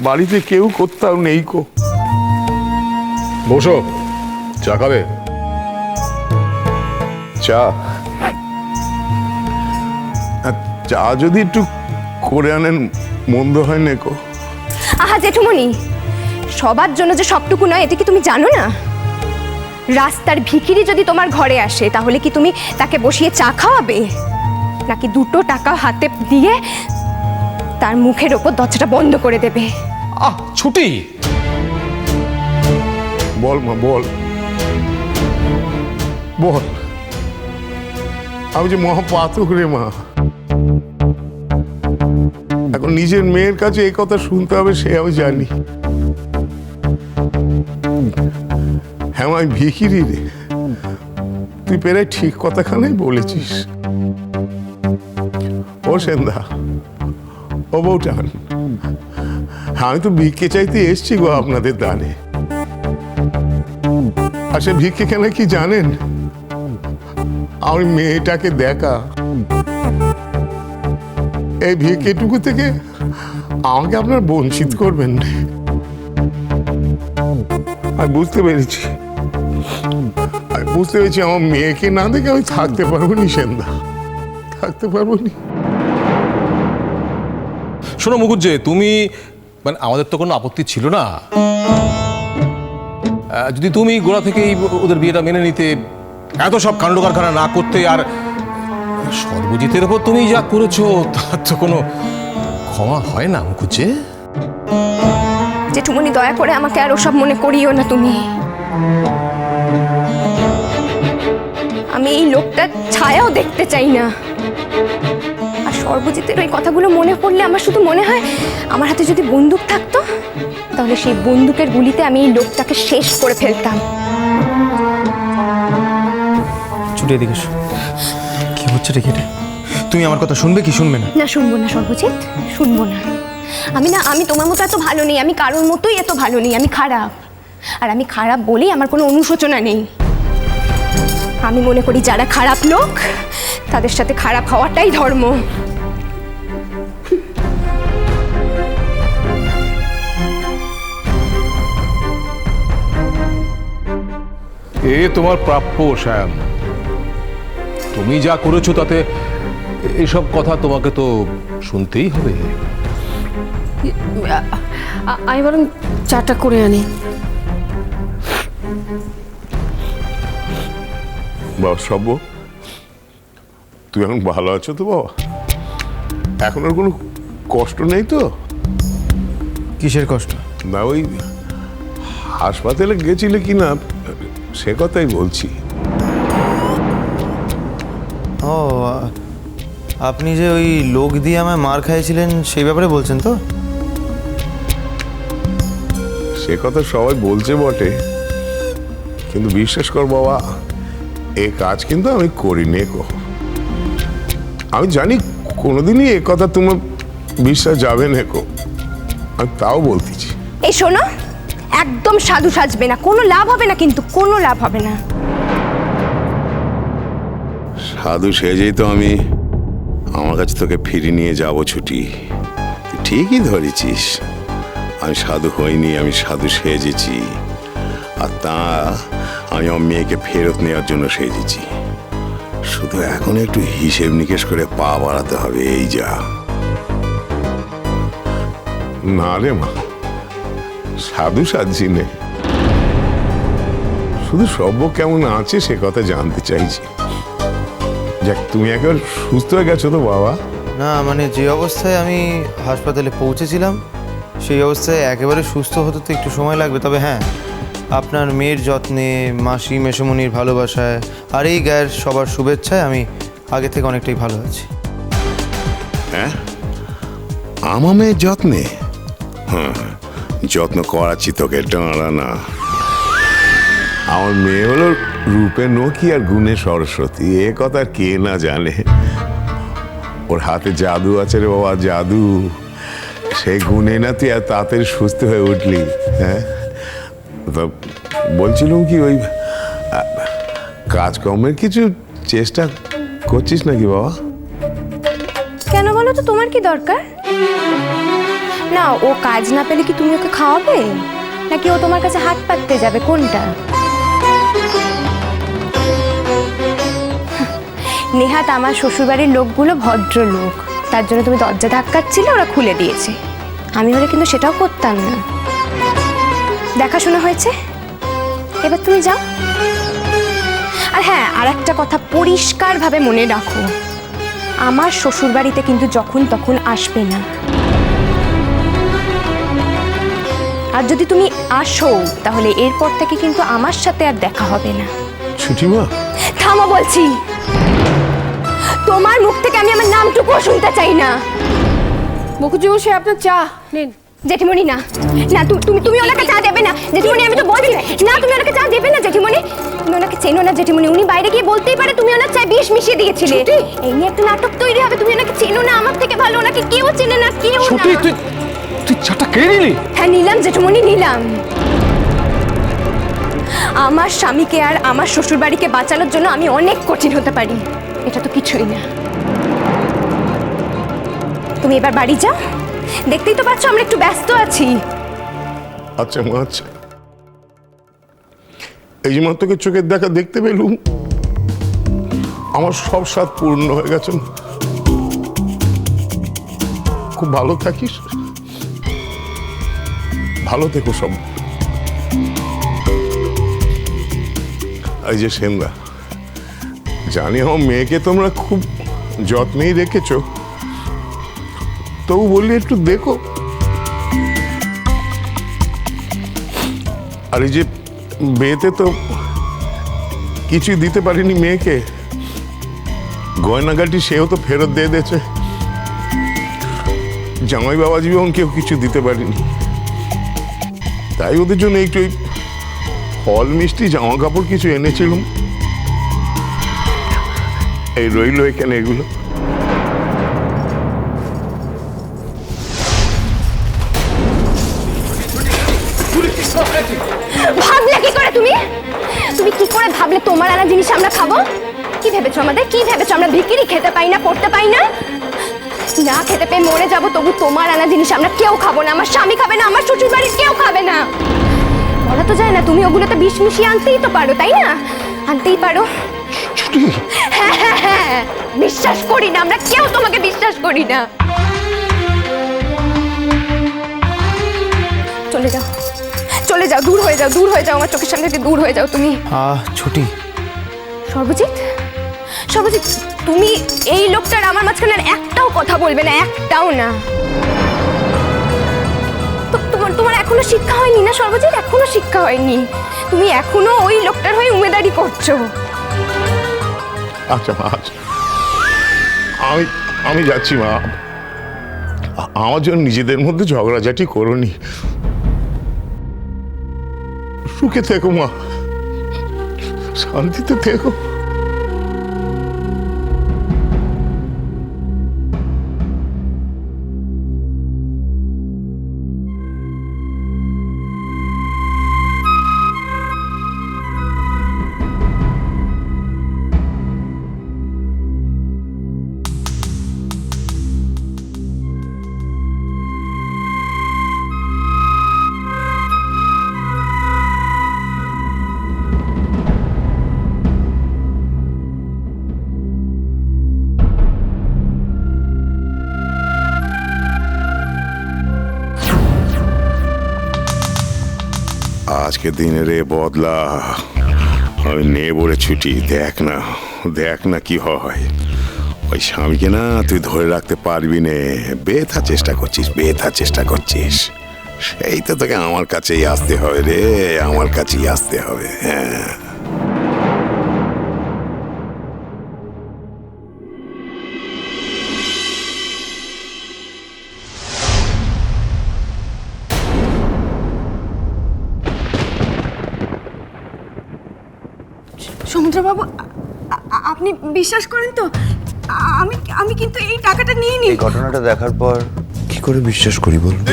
বাড়িতে কেউ কোথাও নেই কো। বসো, চা খাবে? চা? চা যদি একটু করে আনেন মন্দ হয় না কো। আহা জেঠুমনি, সবার জন্য যে সবটুকু নয় এটা কি তুমি জানো না? রাস্তার ভিখিরি যদি তোমার ঘরে আসে তাহলে কি তুমি তাকে বসিয়ে চা খাওয়াবে, নাকি 2 টাকা হাতে দিয়ে তার মুখের ওপর দরজাটা বন্ধ করে দেবে? ছুটি। বল মা, বল বল। আমি যে মহাপাতক রে মা, এখন নিজের মেয়ের কাছে এই কথা শুনতে হবে সে আমি জানি। হ্যাঁ আমি ভিখিরি রে, তুই পেরে ঠিক কথাখানেই বলেছিস। ও সেন্দা, ও বউটান, আমি তো ভিক্ষে চাইতে এসছি গো আপনাদের দানে। আর সে ভিক্ষে কেন কি জানেন? আমার মেয়েটাকে দেখা। এই ভিক্ষেটুকু থেকে আমাকে আপনার বঞ্চিত করবেন। আমি বুঝতে পেরেছি, আমার মেয়েকে না দেখে আমি থাকতে পারবো নি সেন্দা, থাকতে পারবো নি। শোনো মুকুজ্জে, তুমি মানে আমাদের তো কোনো আপত্তি ছিল না, যদি তুমি গোড়া থেকেই ওদের বিয়েটা মেনে নিতে, এত সব কাণ্ড কারখানা না করতে, আর সর্বজিতের ওপর তুমি যা করেছো তার তো কোনো ক্ষমা হয় না মুকুজ্জে। জেঠুমনি দয়া করে আমাকে আর ওসব মনে করিও না তুমি। আমি এই লোকটার ছায়াও দেখতে চাই না। আর সর্বজিতের ওই কথাগুলো মনে পড়লে আমার শুধু মনে হয় আমার হাতে যদি বন্দুক থাকতো তাহলে সেই বন্দুকের গুলিতে আমি এই লোকটাকে শেষ করে ফেলতাম। ছুটি এদিকে এসো। কি হচ্ছে রে এটা? তুমি আমার কথা শুনবে কি শুনবে না? না শুনবো না সর্বজিৎ, শুনবো না। আমি তোমার মতো এত ভালো নেই, আমি কারোর মতোই এত ভালো নেই, আমি খারাপ। আর আমি খারাপ বলেই আমার কোনো অনুশোচনা নেই। আমি মনে করি যারা খারাপ লোক তাদের সাথে খারাপ হওয়াটাই ধর্ম। এ তোমার প্রাপ্য শ্যাম, তুমি যা করেছো তাতে এইসব কথা তোমাকে তো শুনতেই হবে। আমি বরং চাটা করে আনি। বাবা সব্য, তুই এখন ভালো আছো তো বাবা? এখন আর কোনো কষ্ট নেই তো? কিসের কষ্ট? না ওই হাসপাতালে গেছিলে কি না সে কথাই বলছি। ও, আপনি যে ওই লোক দিয়ে আমায় মার খাইয়েছিলেন সেই ব্যাপারে বলছেন তো? সে কথা সবাই বলছে বটে, কিন্তু বিশ্বাস কর বাবা, এ কাজ কিন্তু আমি করিনি গো। আমি জানি কোনোদিনই এ কথা তোমার বিশ্বাস যাবে না গো, আমি তাও বলতেছি। এই শোনো, একদম সাধু সাজবে না, কোনো লাভ হবে না, কিন্তু কোনো লাভ হবে না। সাধু সেজেই তো আমি আমার কাছে তোকে ফিরে নিয়ে যাব ছুটি। তুই ঠিকই ধরেছিস, আমি সাধু হইনি, আমি সাধু সেজেছি। আর তা আমি আমার মেয়েকে ফেরত নেওয়ার জন্য সেজেছি। শুধু এখন একটু হিসেব নিকেশ করে পা বাড়াতে হবে, এই যা। না রে মা, সাধু সাজছি নে, শুধু সব্য কেমন আছে সে কথা জানতে চাইছি। যাক, তুমি একেবারে সুস্থ হয়ে গেছো তো বাবা? না মানে যে অবস্থায় আমি হাসপাতালে পৌঁছেছিলাম সেই অবস্থায় একেবারে সুস্থ হতে তো একটু সময় লাগবে। তবে হ্যাঁ, আপনার মেয়ের যত্নে, মাসি মেসমনির ভালোবাসায় আর এই গায়ের সবার শুভেচ্ছায় আমি আগে থেকে অনেকটাই ভালো আছি। হ্যাঁ, আমার মেয়ের যত্নে? হ্যাঁ, যত্ন করাচ্ছি তোকে, ডাঁড়া না। আমার মেয়ে হলো রূপে নকি আর গুণে সরস্বতী, এ কথা কে না জানে। ওর হাতে জাদু আছে রে বাবা, জাদু। সেই গুণে না তুই আর তাড়াতাড়ি সুস্থ হয়ে উঠলি। হ্যাঁ, তো বলছিলাম কি, ওই কাজকর্মের কিছু চেষ্টা করছিস নাকি বাবা? কেন বলো তো, তোমার কি দরকার? না ও কাজ না পেলে কি তুমি ওকে খাওয়াবে, নাকি ও তোমার কাছে হাত পাততে যাবে, কোনটা? নেহাত আমার শ্বশুরবাড়ির লোকগুলো ভদ্রলোক, তার জন্য তুমি দরজা ধাক্কাচ্ছিলে, ওরা খুলে দিয়েছে। আমি হলে কিন্তু সেটাও করতাম না। দেখাশোনা হয়েছে, এবার তুমি যাও। আর হ্যাঁ, আর একটা কথা পরিষ্কারভাবে মনে রাখো, আমার শ্বশুরবাড়িতে কিন্তু যখন তখন আসবে না। আর যদি তুমি আসো তাহলে এরপর থেকে কিন্তু আমার সাথে আর দেখা হবে না। ছুটি মা, থামো বলছি। তোমার মুখ থেকে আমি আমার নামটুকুও শুনতে চাই না। মুখুজ্জি মশাই আপনার চা নিন। জেঠিমণি না না, তুমি তুমি ওনাকে চা দেবে না জেঠিমণি, আমি তো বলছি না, তুমি ওনাকে চা দেবে না জেঠিমণি। তুমি ওনাকে চেনো না জেঠিমণি, উনি বাইরে গিয়ে বলতেই পারে তুমি ওনার চায় বিষ মিশিয়ে দিয়েছিলে। এই নিয়ে একটা নাটক তৈরি হবে। তুমি ওনাকে চেনো না, আমার থেকে ভালো ওনাকে কেউ চেনে না, কেউ না। ছুটি, তুই চাটা কে নিলি? হ্যাঁ নিলাম জেঠিমণি, নিলাম। আমার স্বামীকে আর আমার শ্বশুরবাড়িকে বাঁচানোর জন্য আমি অনেক কঠিন হতে পারি, এটা তো কিছুই না। তুমি এবার বাড়ি যাও, দেখতেই তো পাচ্ছ আমরা একটু ব্যস্ত আছি। আচ্ছা মা, আচ্ছা। এই যে মা তোকে চোখের দেখা দেখতে পেলুম, আমার সব স্বাদ পূর্ণ হয়ে গেছে। খুব ভালো থাকিস, ভালো থেকো সব। এই যে সেনদা, জানি আমার মেয়েকে তোমরা খুব যত্নেই রেখেছো, তবু বললি একটু দেখো। আর এই যে বিয়েতে তো কিছুই দিতে পারিনি মেয়েকে, গয়নাগাটি সেও তো ফেরত দিয়ে দিয়েছে, জামাই বাবা জীবন কেউ কিছু দিতে পারিনি। তাই ওদের জন্য একটু ফল মিষ্টি জামা কাপড় কিছু এনেছিলাম, এই রইল এখানে এগুলো। ভাবলে কি করে তুমি? তুমি কি করে ভাবলে তোমার আনা জিনিস আমরা খাবো? কি ভেবেছো আমাদের? কি ভেবেছো আমরা ভিখিরি, খেতে পাই না, পড়তে পাই না? না খেতে পেয়ে মরে যাবো, তবু তোমার আনা জিনিস আমরা কেউ খাবো না। আমার স্বামী খাবে না, আমার শ্বশুর বাড়ির কেউ খাবে না। বলা তো যায় না, তুমি ওগুলোতে বিষ মিশিয়ে আনতেই তো পারো, তাই না? আনতেই পারো। হ্যাঁ হ্যাঁ হ্যাঁ, বিশ্বাস করি না, আমরা কেউ তোমাকে বিশ্বাস করি না। চলে যাও, চলে যাও, দূর হয়ে যাও, দূর হয়ে যাও, আমার চোখের সামনে থেকে দূর হয়ে যাও তুমি। ছুটি। সর্বজিৎ, সর্বজিৎ, তুমি এই লোকটার আমার মাঝখানে আর একটাও কথা বলবে না, একটাও না। তোমার এখনো শিক্ষা হয়নি না সর্বজিৎ? এখনো শিক্ষা হয়নি, তুমি এখনো ওই লোকটার হয়ে উমেদারি করছো। আচ্ছা মা, আচ্ছা, আমি যাচ্ছি মা। আমার জন্য নিজেদের মধ্যে ঝগড়াঝাটি করোনি, সুখে থেকো মা, শান্তিতে থেকো। আজকে দিনের এ বদলা আমি নেই বলে ছুটি। দেখ না কি হয়। ওই স্বামীকে না তুই ধরে রাখতে পারবি নে, বেথা চেষ্টা করছিস। সেই তো তোকে আমার কাছেই আসতে হবে রে, আমার কাছেই আসতে হবে। হ্যাঁ, সমুদ্রবাবু, আপনি বিশ্বাস করেন তো আমি কিন্তু এই টাকাটা নিয়ে নিই। এই ঘটনাটা দেখার পর কি করে বিশ্বাস করি বলুন?